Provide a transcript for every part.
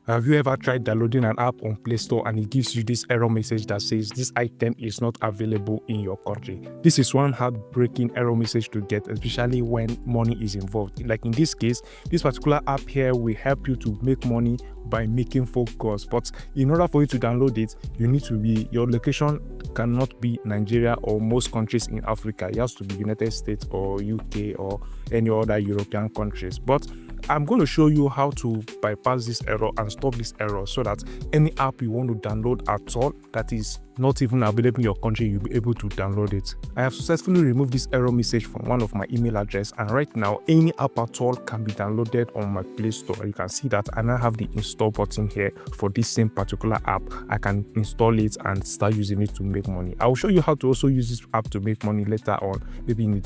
Have you ever tried downloading an app on Play Store and it gives you this error message that says this item is not available in your country? This is one heartbreaking error message to get, especially when money is involved. Like in this case, this particular app here will help you to make money by making phone calls. But in order for you to download it, you need to be, your location cannot be Nigeria or most countries in Africa. It has to be United States or UK or any other European countries. But I'm going to show you how to bypass this error and stop this error so that any app you want to download at all that is not even available in your country, you'll be able to download it. I have successfully removed this error message from one of my email address, and right now any app at all can be downloaded on my Play Store. You can see that I now have the install button here for this same particular app. I can install it and start using it to make money. I'll show you how to also use this app to make money later on, maybe in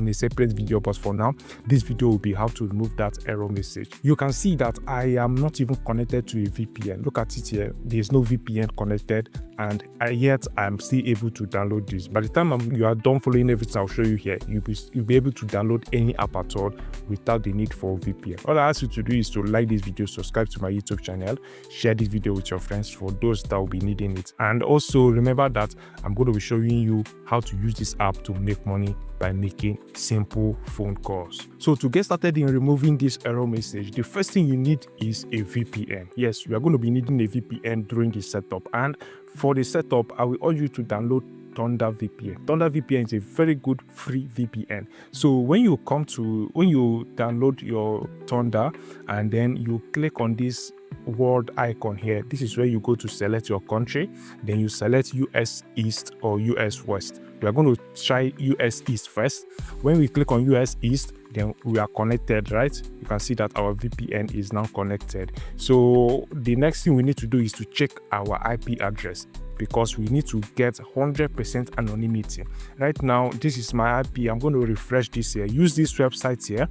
a separate video, but for now this video will be how to remove that error message. You can see that I am not even connected to a VPN. Look at it here, there's no VPN connected, and yet I'm still able to download this. By the time you are done following everything I'll show you here, you'll be able to download any app at all without the need for VPN. All I ask you to do is to like this video, subscribe to my YouTube channel, share this video with your friends for those that will be needing it, and also remember that I'm going to be showing you how to use this app to make money by making simple phone calls. So to get started in removing this error message, the first thing you need is a VPN. Yes, you are going to be needing a VPN during the setup, and for the setup I will urge you to download ThunderVPN. ThunderVPN is a very good free VPN. So when you download your Thunder and then you click on this world icon here, this is where you go to select your country, then you select US East or US West. We are going to try US East first. When we click on US East, then we are connected, right? You can see that our VPN is now connected. So the next thing we need to do is to check our IP address, because we need to get 100% anonymity. Right now this is my IP. I'm going to refresh this here. Use this website here,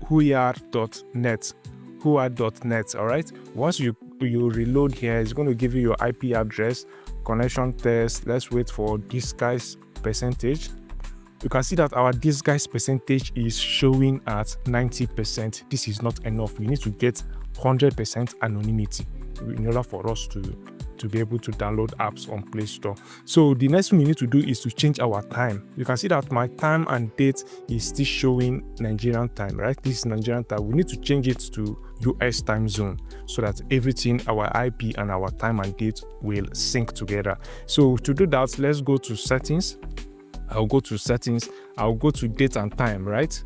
whoar.net. All right, once you reload here, it's going to give you your IP address, connection test. Let's wait for this guy's percentage. You can see that our disguise percentage is showing at 90%. This is not enough. We need to get 100% anonymity in order for us to be able to download apps on Play Store. So the next thing we need to do is to change our time. You can see that my time and date is still showing Nigerian time, right? This is Nigerian time. We need to change it to US time zone so that everything, our IP and our time and date, will sync together. So to do that, let's go to settings. I'll go to settings. I'll go to date and time, right?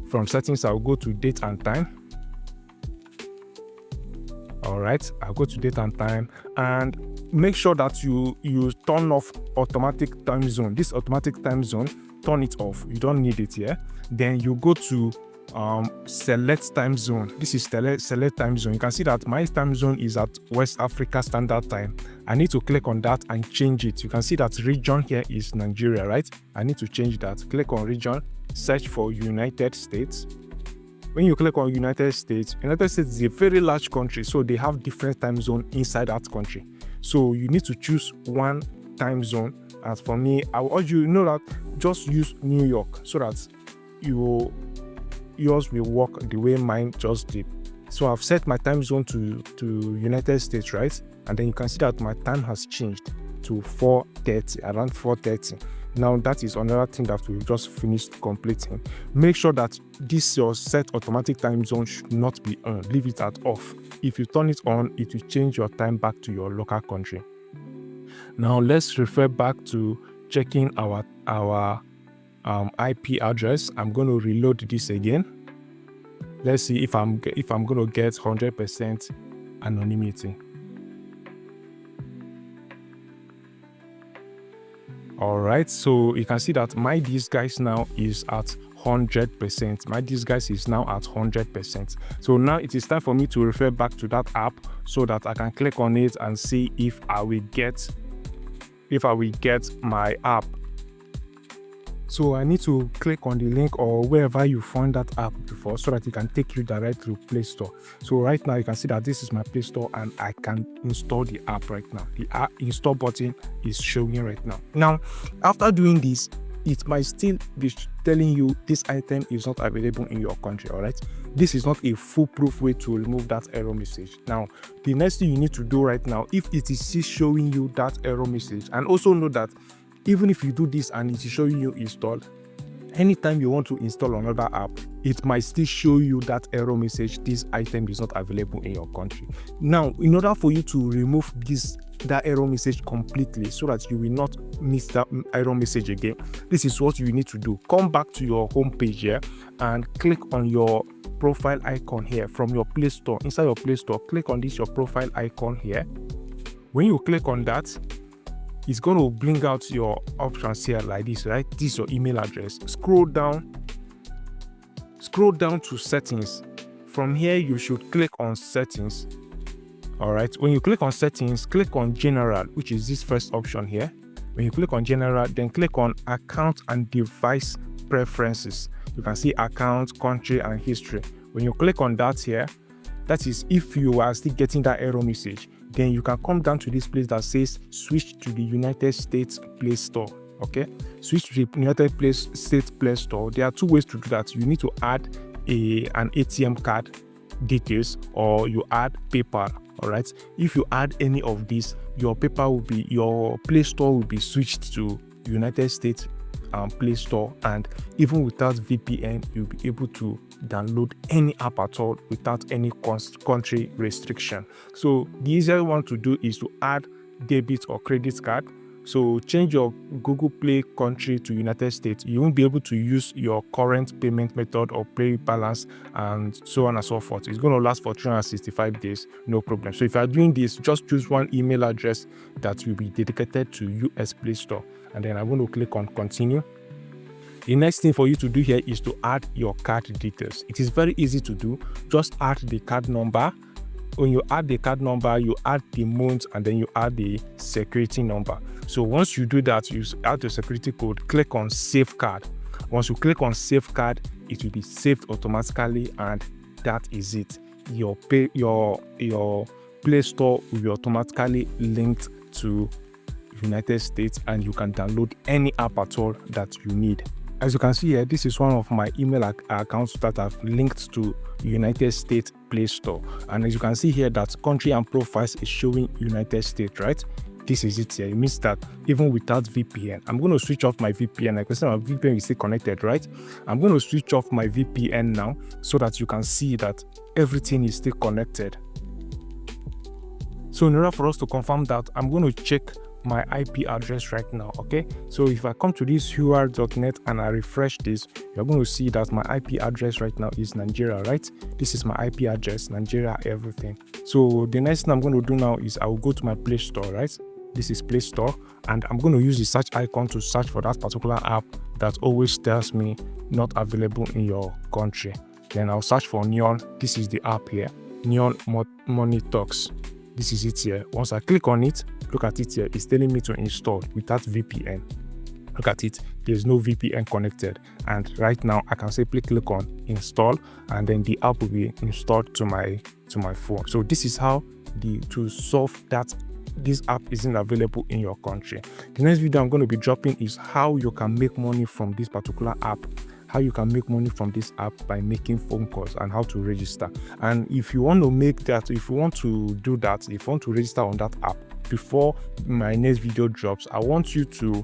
From settings, I'll go to date and time. All right, I'll go to date and time, and make sure that you turn off automatic time zone. This automatic time zone, turn it off. You don't need it here. Then you go to select time zone. This is select time zone. You can see that my time zone is at West Africa Standard Time. I need to click on that and change it. You can see that region here is Nigeria, right? I need to change that. Click on region, search for United States. When you click on United States is a very large country, so they have different time zone inside that country. So you need to choose one time zone. As for me, I will urge you, that just use New York so that yours will work the way mine just did. So I've set my time zone to United States, right? And then you can see that my time has changed to 4:30, around 4:30. Now that is another thing that we just finished completing. Make sure that this your set automatic time zone should not be on. Leave it at off. If you turn it on, it will change your time back to your local country. Now let's refer back to checking our IP address. I'm going to reload this again. Let's see if I'm going to get 100% anonymity. All right, so you can see that my disguise now is at 100%. My disguise is now at 100%. So now it is time for me to refer back to that app so that I can click on it and see if I will get my app. So I need to click on the link or wherever you found that app before so that it can take you directly to Play Store. So right now you can see that this is my Play Store and I can install the app right now. The app install button is showing right now. Now, after doing this, it might still be telling you this item is not available in your country. All right, this is not a foolproof way to remove that error message. Now, the next thing you need to do right now, if it is still showing you that error message, and also know that even if you do this and it is showing you installed, anytime you want to install another app, it might still show you that error message, this item is not available in your country. Now, in order for you to remove that error message completely so that you will not miss that error message again, this is what you need to do. Come back to your home page here and click on your profile icon here from your Play Store. Inside your Play Store, click on this, your profile icon here. When you click on that, it's going to bring out your options here like this, right? This is your email address. Scroll down to settings. From here, you should click on settings. All right. When you click on settings, click on general, which is this first option here. When you click on general, then click on account and device preferences. You can see account, country, and history. When you click on that here, that is if you are still getting that error message, then you can come down to this place that says switch to the United States Play Store. Okay, switch to the United States Play Store. There are two ways to do that. You need to add an ATM card details, or you add PayPal. All right, if you add any of these, your Play Store will be switched to United States Play Store, and even without VPN, you'll be able to download any app at all without any country restriction. So the easiest one to do is to add debit or credit card. So change your Google Play country to United States. You won't be able to use your current payment method or pay balance and so on and so forth. It's going to last for 365 days, no problem. So if you are doing this, just choose one email address that will be dedicated to US Play Store. And then I'm going to click on continue. The next thing for you to do here is to add your card details. It is very easy to do. Just add the card number. When you add the card number, you add the month, and then you add the security number. So once you do that, you add the security code, click on save card. Once you click on save card, it will be saved automatically, and that is it. Your Play Store will be automatically linked to United States, and you can download any app at all that you need. As you can see here, this is one of my email accounts that I've linked to United States Play Store. And as you can see here, that country and profiles is showing United States, right? This is it here. It means that even without VPN, I'm going to switch off my VPN. Like I said, my VPN is still connected, right? I'm going to switch off my VPN now so that you can see that everything is still connected. So in order for us to confirm that, I'm going to check my IP address right now. Okay, so if I come to this ur.net and I refresh this, you're going to see that my IP address right now is Nigeria, right? This is my IP address, Nigeria, everything. So the next thing I'm going to do now is I will go to my Play Store, right? This is Play Store, and I'm going to use the search icon to search for that particular app that always tells me not available in your country. Then I'll search for Neon. This is the app here, Neon Money Talks. This is it here. Once I click on it, look at it here. It's telling me to install without VPN. Look at it. There's no VPN connected. And right now, I can simply click on install, and then the app will be installed to my phone. So this is how to solve that this app isn't available in your country. The next video I'm going to be dropping is how you can make money from this particular app. How you can make money from this app by making phone calls, and how to register. And if you want to make that, if you want to do that, if you want to register on that app before my next video drops, I want you to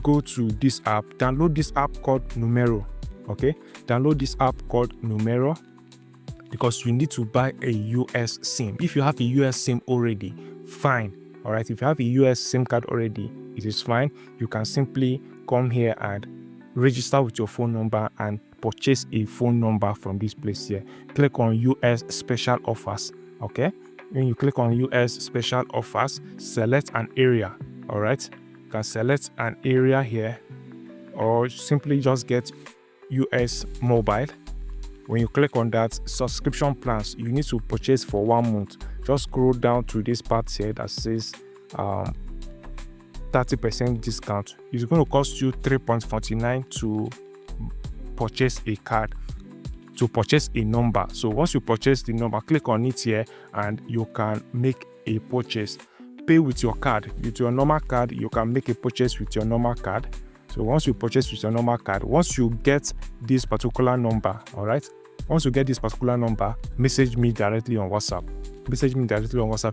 go to this app, download this app called Numero. Okay, download this app called Numero, because you need to buy a US SIM. If you have a US SIM already, fine. All right, if you have a US SIM card already, it is fine. You can simply come here and register with your phone number and purchase a phone number from this place here. Click on US special offers. Okay, when you click on US special offers, select an area. All right, you can select an area here, or simply just get US mobile. When you click on that, subscription plans, you need to purchase for 1 month. Just scroll down to this part here that says 30% discount. It's going to cost you $3.49 to purchase a card, to purchase a number. So once you purchase the number, click on it here and you can make a purchase. Pay with your card. With your normal card, you can make a purchase with your normal card. So once you purchase with your normal card, once you get this particular number, all right, Once you get this particular number, message me directly on WhatsApp.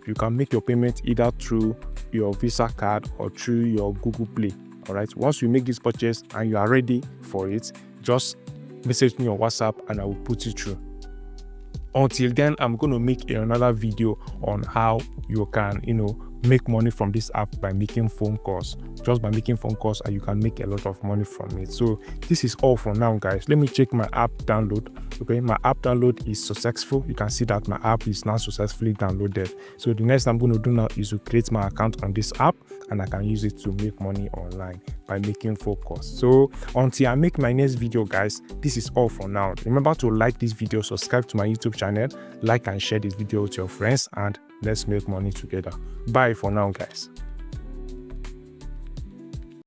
You can make your payment either through your Visa card or through your Google Play. All right. Once you make this purchase and you are ready for it, just message me on WhatsApp and I will put it through. Until then, I'm going to make another video on how you can, make money from this app by making phone calls. Just by making phone calls, and you can make a lot of money from it. So this is all for now, guys. Let me check my app download. Okay, my app download is successful. You can see that my app is now successfully downloaded. So the next I'm going to do now is to create my account on this app, and I can use it to make money online by making phone calls. So until I make my next video, guys, this is all for now. Remember to like this video, subscribe to my YouTube channel, like and share this video with your friends, and let's make money together. Bye for now, guys.